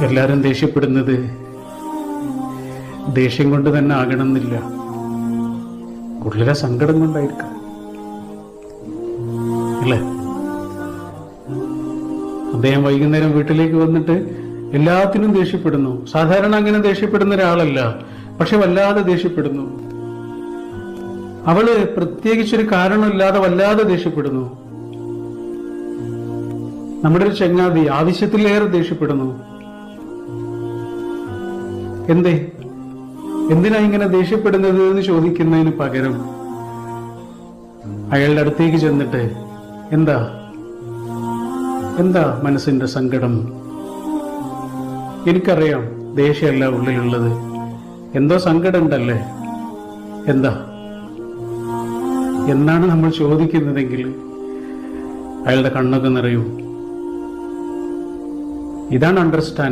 എല്ലാരും ദേഷ്യപ്പെടുന്നത് ദേഷ്യം കൊണ്ട് തന്നെ ആകണമെന്നില്ല, ഉള്ളിലെ സങ്കടം കൊണ്ടായിരിക്കാം അല്ലേ? അദ്ദേഹം വൈകുന്നേരം വീട്ടിലേക്ക് വന്നിട്ട് എല്ലാത്തിനും ദേഷ്യപ്പെടുന്നു. സാധാരണ അങ്ങനെ ദേഷ്യപ്പെടുന്ന ഒരാളല്ല, പക്ഷെ വല്ലാതെ ദേഷ്യപ്പെടുന്നു. അവള് പ്രത്യേകിച്ചൊരു കാരണമില്ലാതെ വല്ലാതെ ദേഷ്യപ്പെടുന്നു. നമ്മുടെ ഒരു ചങ്ങാതി ആവശ്യത്തിലേറെ ദേഷ്യപ്പെടുന്നു. എന്തിനാ ഇങ്ങനെ ദേഷ്യപ്പെടുന്നത് എന്ന് ചോദിക്കുന്നതിന് പകരം അയാളുടെ അടുത്തേക്ക് ചെന്നിട്ട് എന്താ മനസ്സിന്റെ സങ്കടം, എനിക്കറിയാം ദേഷ്യമല്ല ഉള്ളിലുള്ളത്, എന്തോ സങ്കടം ഉണ്ടല്ലേ, എന്നാണ് നമ്മൾ ചോദിക്കുന്നതെങ്കിൽ അയാളുടെ കണ്ണൊക്കെ നിറയും. ഇതാണ് അണ്ടർസ്റ്റാൻഡ്.